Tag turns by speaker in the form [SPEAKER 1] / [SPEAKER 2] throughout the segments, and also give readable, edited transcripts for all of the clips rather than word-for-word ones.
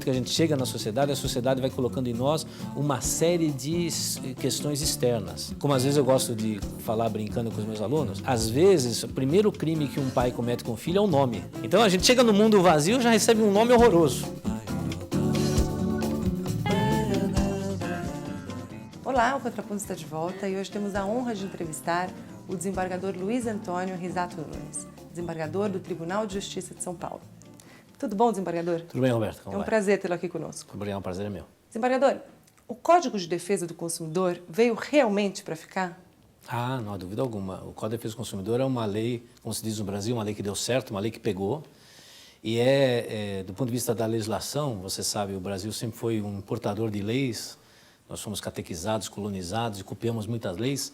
[SPEAKER 1] momento que a gente chega na sociedade, a sociedade vai colocando em nós uma série de questões externas. Como às vezes eu gosto de falar brincando com os meus alunos, às vezes o primeiro crime que um pai comete com o filho é o nome. Então a gente chega no mundo vazio e já recebe um nome horroroso.
[SPEAKER 2] Olá, o Contraponto está de volta e hoje temos a honra de entrevistar o desembargador Luiz Antônio Risato Nunes, desembargador do Tribunal de Justiça de São Paulo. Tudo bom, desembargador?
[SPEAKER 1] Tudo bem, Roberto? Como
[SPEAKER 2] É um
[SPEAKER 1] vai?
[SPEAKER 2] prazer tê-lo aqui conosco.
[SPEAKER 1] Obrigado, o prazer é meu.
[SPEAKER 2] Desembargador, o Código de Defesa do Consumidor veio realmente para ficar?
[SPEAKER 1] Ah, não há dúvida alguma. O Código de Defesa do Consumidor é uma lei, como se diz no Brasil, uma lei que deu certo, uma lei que pegou. E do ponto de vista da legislação, você sabe, o Brasil sempre foi um importador de leis. Nós fomos catequizados, colonizados e copiamos muitas leis.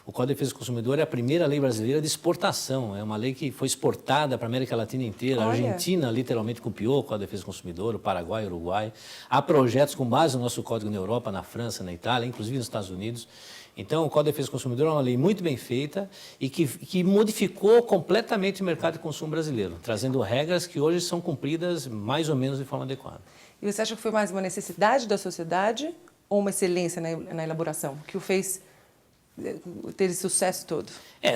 [SPEAKER 1] O Código de Defesa do Consumidor é a primeira lei brasileira de exportação. É uma lei que foi exportada para a América Latina inteira. A Argentina literalmente copiou o Código de Defesa do Consumidor, o Paraguai, o Uruguai. Há projetos com base no nosso código na Europa, na França, na Itália, inclusive nos Estados Unidos. Então, o Código de Defesa do Consumidor é uma lei muito bem feita e que modificou completamente o mercado de consumo brasileiro, trazendo regras que hoje são cumpridas mais ou menos de forma adequada.
[SPEAKER 2] E você acha que foi mais uma necessidade da sociedade ou uma excelência na elaboração que o fez ter esse sucesso todo?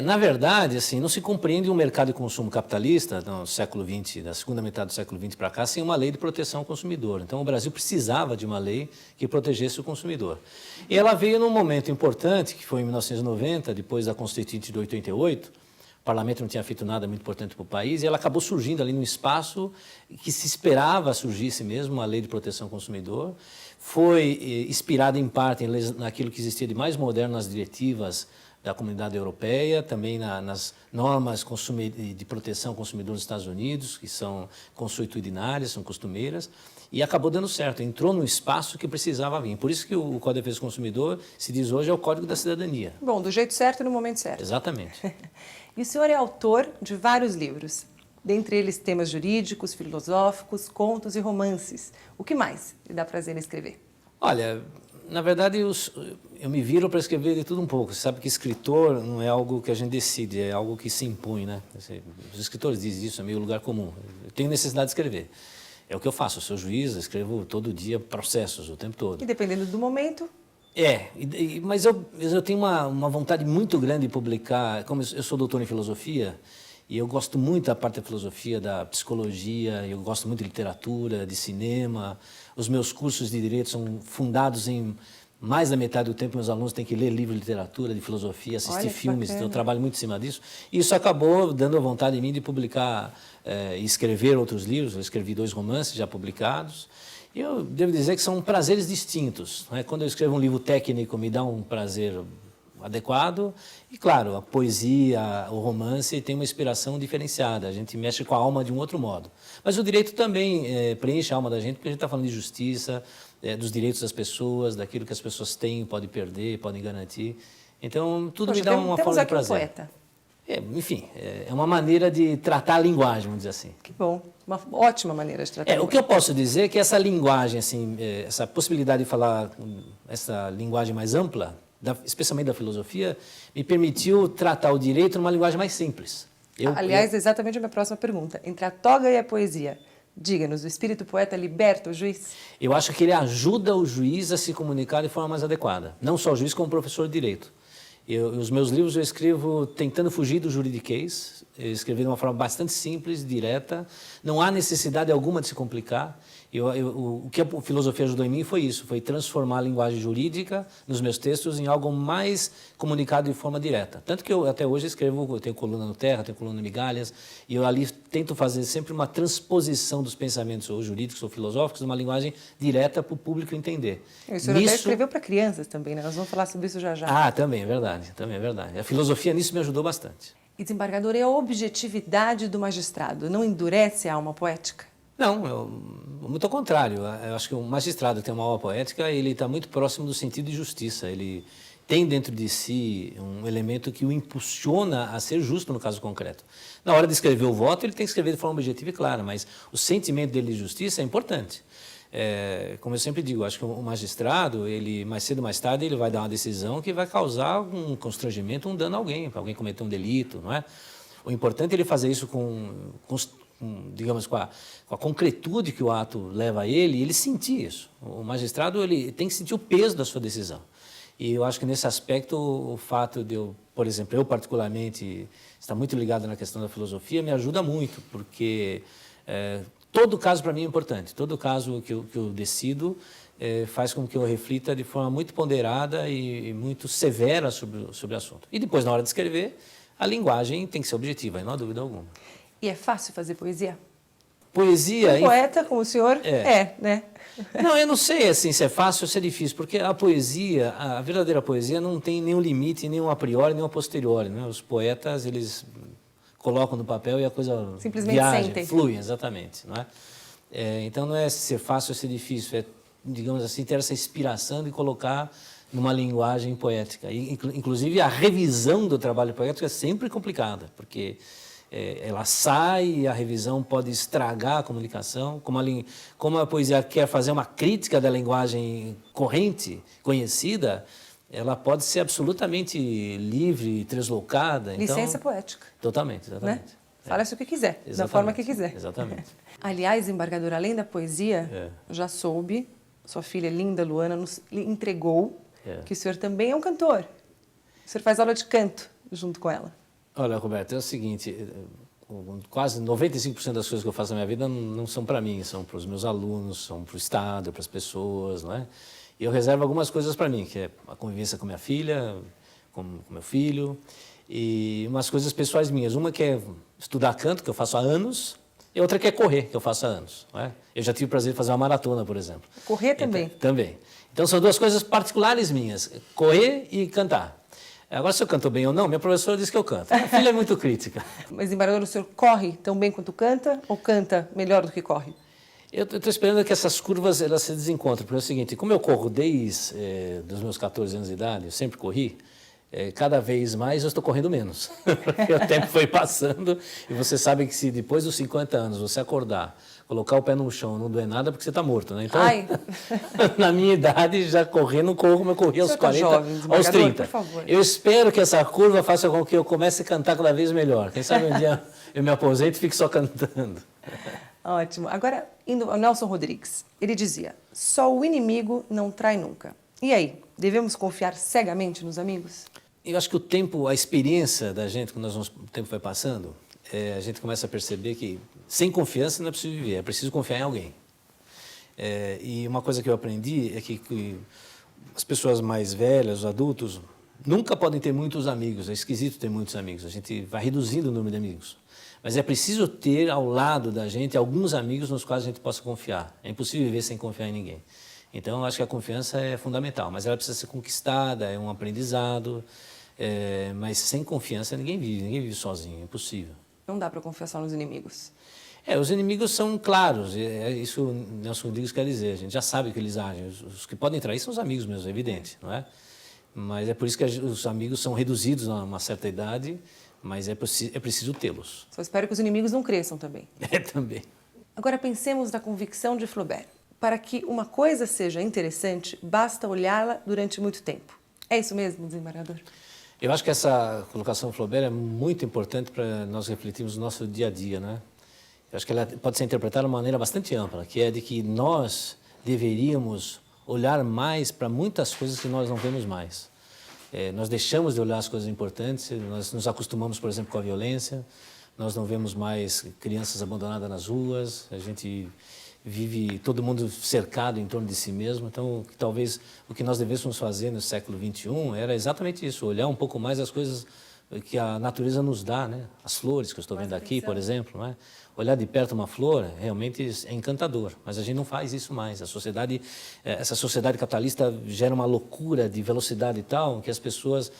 [SPEAKER 1] Na verdade, assim, não se compreende um mercado de consumo capitalista no século XX, da segunda metade do século XX para cá, sem uma lei de proteção ao consumidor. Então, o Brasil precisava de uma lei que protegesse o consumidor. E ela veio num momento importante, que foi em 1990, depois da Constituinte de 88. O parlamento não tinha feito nada muito importante para o país e ela acabou surgindo ali num espaço que se esperava surgisse mesmo uma lei de proteção ao consumidor. Foi inspirada em parte naquilo que existia de mais moderno nas diretivas da Comunidade Europeia, também nas normas de proteção ao consumidor dos Estados Unidos, que são consuetudinárias, são costumeiras, e acabou dando certo, entrou no espaço que precisava vir. Por isso que o Código de Defesa do Consumidor se diz hoje é o Código da Cidadania.
[SPEAKER 2] Bom, do jeito certo e no momento certo.
[SPEAKER 1] Exatamente.
[SPEAKER 2] E o senhor é autor de vários livros, dentre eles temas jurídicos, filosóficos, contos e romances. O que mais lhe dá prazer em escrever?
[SPEAKER 1] Olha, na verdade eu me viro para escrever de tudo um pouco. Você sabe que escritor não é algo que a gente decide, é algo que se impõe, né? Os escritores dizem isso, é meio lugar comum. Eu tenho necessidade de escrever. É o que eu faço, eu sou juiz, eu escrevo todo dia processos, o tempo todo.
[SPEAKER 2] E dependendo do momento...
[SPEAKER 1] Mas eu tenho uma vontade muito grande de publicar, como eu sou doutor em filosofia, e eu gosto muito da parte da filosofia, da psicologia, eu gosto muito de literatura, de cinema. Os meus cursos de direito são fundados em mais da metade do tempo, meus alunos têm que ler livros de literatura, de filosofia, assistir filmes, então eu trabalho muito em cima disso. E isso acabou dando a vontade em mim de publicar e escrever outros livros. Eu escrevi 2 romances já publicados. E eu devo dizer que são prazeres distintos, né? Quando eu escrevo um livro técnico, me dá um prazer adequado. E, claro, a poesia, o romance tem uma inspiração diferenciada. A gente mexe com a alma de um outro modo. Mas o direito também preenche a alma da gente, porque a gente está falando de justiça, dos direitos das pessoas, daquilo que as pessoas têm, podem perder, podem garantir. Então, tudo me dá uma forma de prazer.
[SPEAKER 2] Um poeta.
[SPEAKER 1] Enfim, é uma maneira de tratar a linguagem, vamos dizer assim.
[SPEAKER 2] Que bom, uma ótima maneira de tratar a linguagem.
[SPEAKER 1] O que eu posso dizer é que essa linguagem, assim, essa possibilidade de falar essa linguagem mais ampla, especialmente da filosofia, me permitiu tratar o direito numa linguagem mais simples.
[SPEAKER 2] Aliás, exatamente a minha próxima pergunta. Entre a toga e a poesia, diga-nos, o espírito poeta liberta o juiz?
[SPEAKER 1] Eu acho que ele ajuda o juiz a se comunicar de forma mais adequada. Não só o juiz, como o professor de direito. Os meus livros eu escrevo tentando fugir do juridiquês, eu escrevi de uma forma bastante simples, direta, não há necessidade alguma de se complicar. O que a filosofia ajudou em mim foi isso, foi transformar a linguagem jurídica nos meus textos em algo mais comunicado de forma direta. Tanto que eu até hoje escrevo, eu tenho coluna no Terra, tenho coluna no Migalhas, e eu ali tento fazer sempre uma transposição dos pensamentos ou jurídicos ou filosóficos numa linguagem direta para o público entender.
[SPEAKER 2] O senhor até escreveu para crianças também, né? Nós vamos falar sobre isso já já.
[SPEAKER 1] Também é verdade, também é verdade. A filosofia nisso me ajudou bastante.
[SPEAKER 2] E, desembargador, é a objetividade do magistrado, não endurece a alma poética?
[SPEAKER 1] Não, muito ao contrário. Eu acho que o magistrado que tem uma alma poética, ele está muito próximo do sentido de justiça. Ele tem dentro de si um elemento que o impulsiona a ser justo no caso concreto. Na hora de escrever o voto, ele tem que escrever de forma objetiva e clara, mas o sentimento dele de justiça é importante. Como eu sempre digo, acho que o magistrado, ele mais cedo ou mais tarde, ele vai dar uma decisão que vai causar um constrangimento, um dano a alguém, para alguém cometer um delito, não é? O importante é ele fazer isso com digamos, com a concretude que o ato leva a ele sentir isso. O magistrado ele tem que sentir o peso da sua decisão. E eu acho que nesse aspecto o fato de eu, por exemplo, eu particularmente estar muito ligado na questão da filosofia me ajuda muito, porque todo caso para mim é importante. Todo caso que eu decido faz com que eu reflita de forma muito ponderada e muito severa sobre o assunto. E depois, na hora de escrever, a linguagem tem que ser objetiva, não há dúvida alguma.
[SPEAKER 2] E é fácil fazer poesia?
[SPEAKER 1] Poesia...
[SPEAKER 2] Um poeta como o senhor né?
[SPEAKER 1] Não, eu não sei assim, se é fácil ou se é difícil, porque a poesia, a verdadeira poesia não tem nenhum limite, nenhum a priori, nenhum a posteriori. Né? Os poetas, eles colocam no papel e a coisa
[SPEAKER 2] simplesmente
[SPEAKER 1] viaja,
[SPEAKER 2] sentem.
[SPEAKER 1] flui, exatamente. Não é? Então não é ser fácil ou ser difícil, é, digamos assim, ter essa inspiração de colocar numa linguagem poética. E, inclusive, a revisão do trabalho poético é sempre complicada, porque ela sai e a revisão pode estragar a comunicação. Como a poesia quer fazer uma crítica da linguagem corrente, conhecida, ela pode ser absolutamente livre, deslocada.
[SPEAKER 2] Licença
[SPEAKER 1] então,
[SPEAKER 2] poética.
[SPEAKER 1] Totalmente, exatamente.
[SPEAKER 2] Né? Fala-se o que quiser,
[SPEAKER 1] exatamente,
[SPEAKER 2] da forma que quiser.
[SPEAKER 1] Exatamente.
[SPEAKER 2] Aliás, embargador, além da poesia, já soube, sua filha linda, Luana, nos entregou que o senhor também é um cantor. O senhor faz aula de canto junto com ela.
[SPEAKER 1] Olha, Roberto, é o seguinte, quase 95% das coisas que eu faço na minha vida não são para mim, são para os meus alunos, são para o Estado, para as pessoas, não é? E eu reservo algumas coisas para mim, que é a convivência com minha filha, com meu filho, e umas coisas pessoais minhas. Uma que é estudar canto, que eu faço há anos, e outra que é correr, que eu faço há anos. Não é? Eu já tive o prazer de fazer uma maratona, por exemplo.
[SPEAKER 2] Correr também?
[SPEAKER 1] Então, também. Então, são duas coisas particulares minhas, correr e cantar. Agora, se eu canto bem ou não, minha professora diz que eu canto. Minha filha é muito crítica.
[SPEAKER 2] Mas, embargador, o senhor corre tão bem quanto canta ou canta melhor do que corre?
[SPEAKER 1] Eu estou esperando que essas curvas elas se desencontrem, porque é o seguinte, como eu corro desde os meus 14 anos de idade, eu sempre corri, cada vez mais eu estou correndo menos. Porque o tempo foi passando e você sabe que se depois dos 50 anos você acordar, colocar o pé no chão não doer nada porque você está morto, né? Então, na minha idade, já correr, não corro como eu corri aos 40,
[SPEAKER 2] jovem,
[SPEAKER 1] aos 30.
[SPEAKER 2] Por favor.
[SPEAKER 1] Eu espero que essa curva faça com que eu comece a cantar cada vez melhor. Quem sabe um dia eu me aposento e fico só cantando.
[SPEAKER 2] Ótimo. Agora, indo ao Nelson Rodrigues, ele dizia, só o inimigo não trai nunca. E aí, devemos confiar cegamente nos amigos?
[SPEAKER 1] Eu acho que o tempo, a experiência da gente, quando o tempo vai passando, a gente começa a perceber que sem confiança não é possível viver, é preciso confiar em alguém. E uma coisa que eu aprendi é que as pessoas mais velhas, os adultos, nunca podem ter muitos amigos, é esquisito ter muitos amigos, a gente vai reduzindo o número de amigos. Mas é preciso ter ao lado da gente alguns amigos nos quais a gente possa confiar. É impossível viver sem confiar em ninguém. Então, eu acho que a confiança é fundamental, mas ela precisa ser conquistada, é um aprendizado, mas sem confiança ninguém vive sozinho, é impossível.
[SPEAKER 2] Não dá para confiar só nos inimigos.
[SPEAKER 1] Os inimigos são claros, é isso o Nelson Rodrigues quer dizer, a gente já sabe que eles agem, os que podem trair são os amigos mesmo, é evidente, não é? Mas é por isso que os amigos são reduzidos a uma certa idade, mas é preciso tê-los.
[SPEAKER 2] Só espero que os inimigos não cresçam também.
[SPEAKER 1] Também.
[SPEAKER 2] Agora pensemos na convicção de Flaubert. Para que uma coisa seja interessante, basta olhá-la durante muito tempo. É isso mesmo, desembargador?
[SPEAKER 1] Eu acho que essa colocação do Flaubert é muito importante para nós refletirmos no nosso dia a dia, né? Eu acho que ela pode ser interpretada de uma maneira bastante ampla, que é de que nós deveríamos olhar mais para muitas coisas que nós não vemos mais. Nós deixamos de olhar as coisas importantes, nós nos acostumamos, por exemplo, com a violência, nós não vemos mais crianças abandonadas nas ruas, a gente vive todo mundo cercado em torno de si mesmo. Então, talvez o que nós devêssemos fazer no século XXI era exatamente isso, olhar um pouco mais as coisas que a natureza nos dá, né? As flores que eu estou vendo aqui, por exemplo, não é? Olhar de perto uma flor realmente é encantador, mas a gente não faz isso mais. Essa sociedade capitalista gera uma loucura de velocidade tal que as pessoas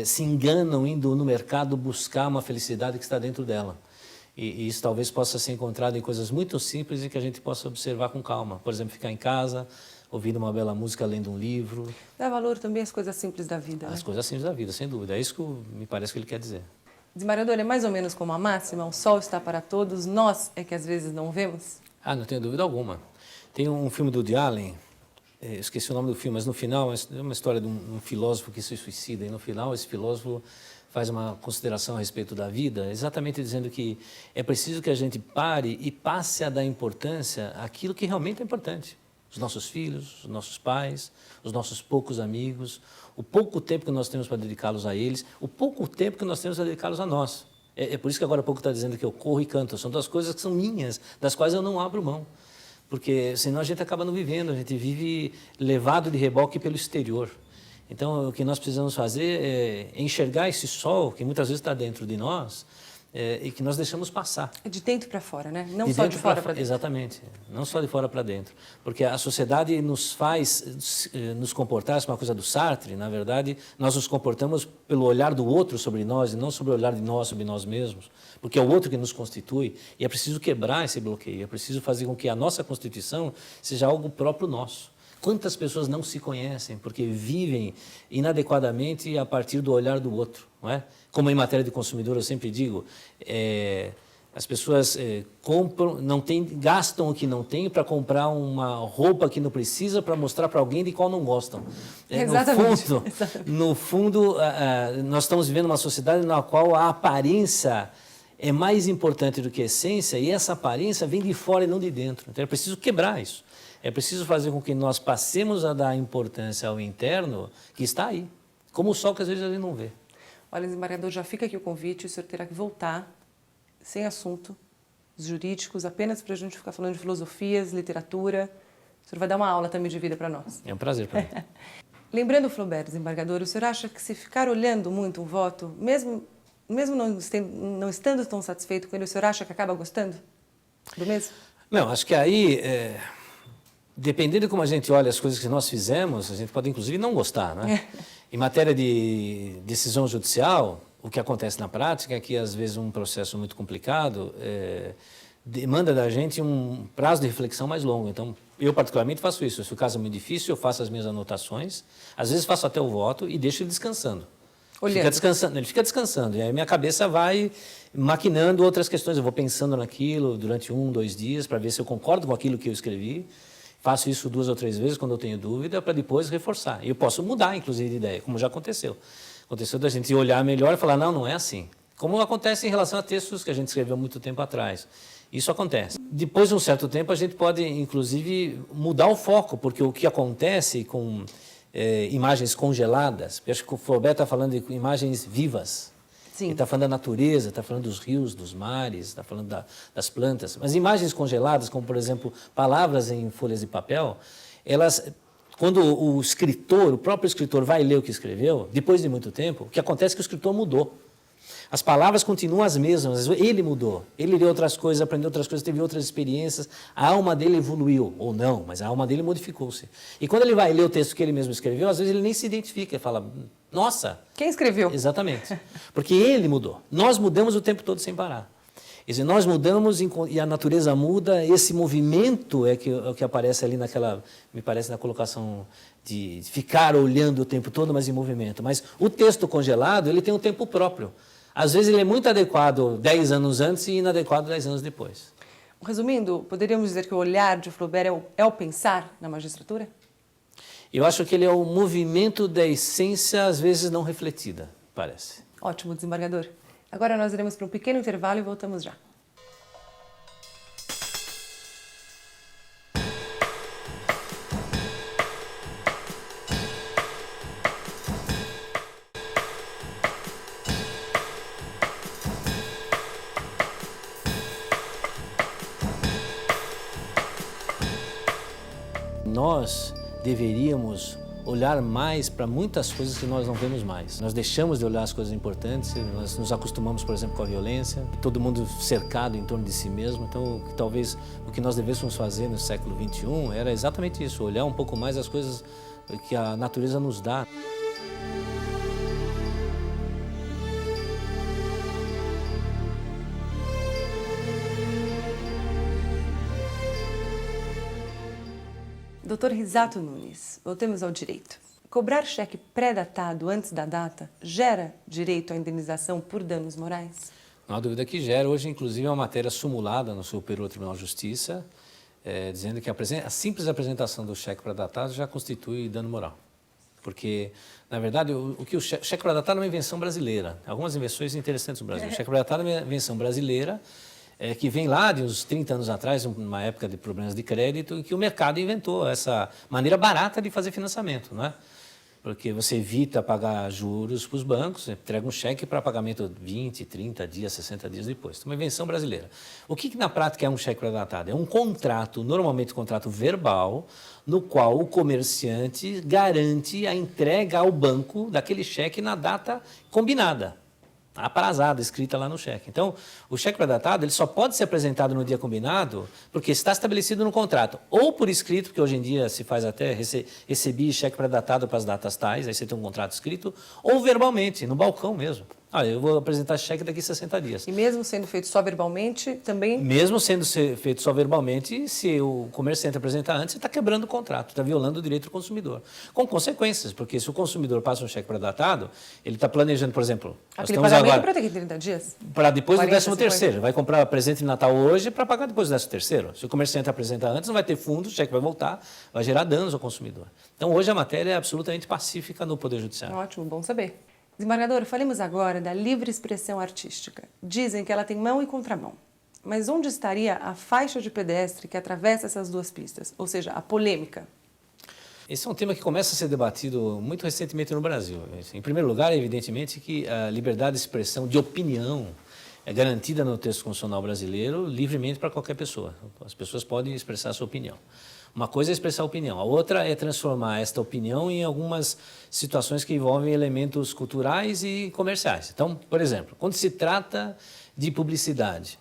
[SPEAKER 1] se enganam indo no mercado buscar uma felicidade que está dentro dela. E isso talvez possa ser encontrado em coisas muito simples e que a gente possa observar com calma. Por exemplo, ficar em casa, ouvindo uma bela música, lendo um livro.
[SPEAKER 2] Dá valor também às coisas simples da vida.
[SPEAKER 1] As coisas simples da vida, sem dúvida. É isso que me parece que ele quer dizer.
[SPEAKER 2] Desembargador, é mais ou menos como a máxima, o sol está para todos, nós é que às vezes não vemos?
[SPEAKER 1] Não tenho dúvida alguma. Tem um filme do Woody Allen, esqueci o nome do filme, mas no final é uma história de um filósofo que se suicida. E no final esse filósofo faz uma consideração a respeito da vida, exatamente dizendo que é preciso que a gente pare e passe a dar importância àquilo que realmente é importante. Os nossos filhos, os nossos pais, os nossos poucos amigos, o pouco tempo que nós temos para dedicá-los a eles, o pouco tempo que nós temos para dedicá-los a nós. É por isso que agora há pouco está dizendo que eu corro e canto. São duas coisas que são minhas, das quais eu não abro mão. Porque senão a gente acaba não vivendo, a gente vive levado de reboque pelo exterior. Então, o que nós precisamos fazer é enxergar esse sol que muitas vezes está dentro de nós e que nós deixamos passar.
[SPEAKER 2] É de dentro para fora, né? Não só de fora para dentro.
[SPEAKER 1] Exatamente, não só de fora para dentro. Porque a sociedade nos faz nos comportar, isso é uma coisa do Sartre, na verdade, nós nos comportamos pelo olhar do outro sobre nós e não sobre o olhar de nós sobre nós mesmos, porque é o outro que nos constitui e é preciso quebrar esse bloqueio, é preciso fazer com que a nossa constituição seja algo próprio nosso. Quantas pessoas não se conhecem porque vivem inadequadamente a partir do olhar do outro, não é? Como em matéria de consumidor eu sempre digo, as pessoas compram, gastam o que não tem para comprar uma roupa que não precisa para mostrar para alguém de qual não gostam.
[SPEAKER 2] Exatamente.
[SPEAKER 1] No fundo, nós estamos vivendo uma sociedade na qual a aparência é mais importante do que a essência e essa aparência vem de fora e não de dentro. Então é preciso quebrar isso. É preciso fazer com que nós passemos a dar importância ao interno que está aí, como o sol que às vezes a gente não vê.
[SPEAKER 2] Olha, desembargador, já fica aqui o convite, o senhor terá que voltar, sem assuntos jurídicos, apenas para a gente ficar falando de filosofias, literatura. O senhor vai dar uma aula também de vida para nós.
[SPEAKER 1] É um prazer para mim.
[SPEAKER 2] Lembrando o Flaubert, desembargador, o senhor acha que se ficar olhando muito um voto, mesmo não estando tão satisfeito com ele, o senhor acha que acaba gostando do mesmo?
[SPEAKER 1] Não, acho que aí... Dependendo de como a gente olha as coisas que nós fizemos, a gente pode inclusive não gostar, né? Em matéria de decisão judicial, o que acontece na prática é que às vezes um processo muito complicado demanda da gente um prazo de reflexão mais longo. Então, eu particularmente faço isso. Se o caso é muito difícil, eu faço as minhas anotações, às vezes faço até o voto e deixo ele descansando. Fica descansando, ele fica descansando, e aí minha cabeça vai maquinando outras questões. Eu vou pensando naquilo durante 1, 2 dias para ver se eu concordo com aquilo que eu escrevi. Faço isso 2 ou 3 vezes quando eu tenho dúvida, para depois reforçar. E eu posso mudar, inclusive, de ideia, como já aconteceu. Aconteceu da gente olhar melhor e falar, não é assim. Como acontece em relação a textos que a gente escreveu muito tempo atrás. Isso acontece. Depois de um certo tempo, a gente pode, inclusive, mudar o foco, porque o que acontece com imagens congeladas, porque acho que o Flaubert está falando de imagens vivas.
[SPEAKER 2] Sim.
[SPEAKER 1] Ele está falando da natureza, está falando dos rios, dos mares, está falando das plantas. Mas imagens congeladas, como, por exemplo, palavras em folhas de papel, elas, quando o próprio escritor vai ler o que escreveu, depois de muito tempo, o que acontece é que o escritor mudou. As palavras continuam as mesmas, ele mudou. Ele leu outras coisas, aprendeu outras coisas, teve outras experiências. A alma dele evoluiu, ou não, mas a alma dele modificou-se. E quando ele vai ler o texto que ele mesmo escreveu, às vezes ele nem se identifica, ele fala, nossa...
[SPEAKER 2] Quem escreveu?
[SPEAKER 1] Exatamente. Porque ele mudou. Nós mudamos o tempo todo sem parar. Quer dizer, nós mudamos e a natureza muda, esse movimento é o que aparece ali me parece na colocação de ficar olhando o tempo todo, mas em movimento. Mas o texto congelado, ele tem um tempo próprio. Às vezes ele é muito adequado 10 anos antes e inadequado 10 anos depois.
[SPEAKER 2] Resumindo, poderíamos dizer que o olhar de Flaubert é o pensar na magistratura?
[SPEAKER 1] Eu acho que ele é o movimento da essência, às vezes não refletida, parece.
[SPEAKER 2] Ótimo, desembargador. Agora nós iremos para um pequeno intervalo e voltamos já.
[SPEAKER 1] Nós deveríamos olhar mais para muitas coisas que nós não vemos mais. Nós deixamos de olhar as coisas importantes, nós nos acostumamos, por exemplo, com a violência, todo mundo cercado em torno de si mesmo. Então, talvez o que nós devêssemos fazer no século XXI era exatamente isso, olhar um pouco mais as coisas que a natureza nos dá.
[SPEAKER 2] Dr. Risato Nunes, voltemos ao direito. Cobrar cheque pré-datado antes da data gera direito à indenização por danos morais?
[SPEAKER 1] Não há dúvida que gera. Hoje, inclusive, é uma matéria sumulada no Superior Tribunal de Justiça, dizendo que a simples apresentação do cheque pré-datado já constitui dano moral. Porque, na verdade, o cheque pré-datado é uma invenção brasileira. Algumas invenções interessantes no Brasil. O cheque pré-datado é uma invenção brasileira que vem lá de uns 30 anos atrás, uma época de problemas de crédito, em que o mercado inventou essa maneira barata de fazer financiamento, não é? Porque você evita pagar juros para os bancos, entrega um cheque para pagamento 20, 30 dias, 60 dias depois. Então, uma invenção brasileira. O que na prática é um cheque pré-datado? É um contrato, normalmente um contrato verbal, no qual o comerciante garante a entrega ao banco daquele cheque na data combinada, aprazada, escrita lá no cheque. Então, o cheque pré-datado ele só pode ser apresentado no dia combinado porque está estabelecido no contrato. Ou por escrito, porque hoje em dia se faz até recebi cheque pré-datado para as datas tais, aí você tem um contrato escrito, ou verbalmente, no balcão mesmo. Olha, eu vou apresentar cheque daqui a 60 dias.
[SPEAKER 2] E mesmo sendo feito só verbalmente, também...
[SPEAKER 1] Mesmo sendo feito só verbalmente, se o comerciante apresentar antes, você está quebrando o contrato, está violando o direito do consumidor. Com consequências, porque se o consumidor passa um cheque pré-datado, ele está planejando, por exemplo...
[SPEAKER 2] Aquele pagamento para daqui a 30 dias?
[SPEAKER 1] Para depois
[SPEAKER 2] 40,
[SPEAKER 1] do 13º. Vai comprar presente de Natal hoje para pagar depois do 13º. Se o comerciante apresentar antes, não vai ter fundo, o cheque vai voltar, vai gerar danos ao consumidor. Então, hoje a matéria é absolutamente pacífica no Poder Judiciário.
[SPEAKER 2] Ótimo, bom saber. Desembargador, falemos agora da livre expressão artística. Dizem que ela tem mão e contramão. Mas onde estaria a faixa de pedestre que atravessa essas duas pistas? Ou seja, a polêmica?
[SPEAKER 1] Esse é um tema que começa a ser debatido muito recentemente no Brasil. Em primeiro lugar, é evidentemente que a liberdade de expressão de opinião é garantida no texto constitucional brasileiro livremente para qualquer pessoa. As pessoas podem expressar a sua opinião. Uma coisa é expressar a opinião, a outra é transformar esta opinião em algumas situações que envolvem elementos culturais e comerciais. Então, por exemplo, quando se trata de publicidade,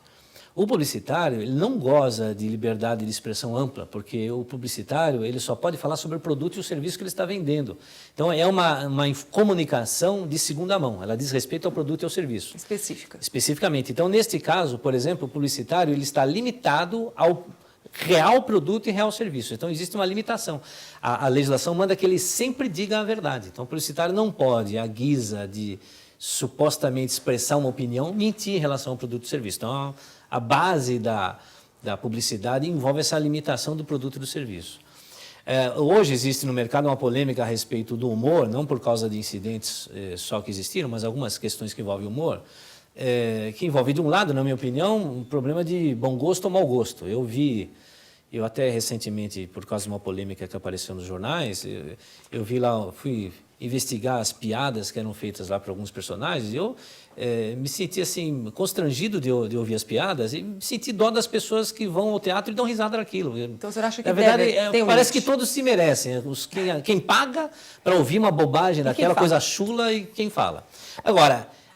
[SPEAKER 1] o publicitário ele não goza de liberdade de expressão ampla, porque o publicitário ele só pode falar sobre o produto e o serviço que ele está vendendo. Então, é uma comunicação de segunda mão, ela diz respeito ao produto e ao serviço.
[SPEAKER 2] Específica.
[SPEAKER 1] Especificamente. Então, neste caso, por exemplo, o publicitário ele está limitado ao real produto e real serviço. Então, existe uma limitação. A legislação manda que ele sempre diga a verdade. Então, o publicitário não pode, à guisa de supostamente expressar uma opinião, mentir em relação ao produto e serviço. Então, a base da publicidade envolve essa limitação do produto e do serviço. Hoje existe no mercado uma polêmica a respeito do humor, não por causa de incidentes só que existiram, mas algumas questões que envolvem humor, que envolve, de um lado, na minha opinião, um problema de bom gosto ou mau gosto. Eu até recentemente, por causa de uma polêmica que apareceu nos jornais, eu vi lá, fui investigar as piadas que eram feitas lá por alguns personagens, e eu me senti assim, constrangido de ouvir as piadas e me senti dó das pessoas que vão ao teatro e dão risada daquilo.
[SPEAKER 2] Então, você acha que
[SPEAKER 1] na verdade, parece
[SPEAKER 2] limite?
[SPEAKER 1] que todos se merecem. Quem paga para ouvir uma bobagem daquela coisa chula e quem fala. Agora,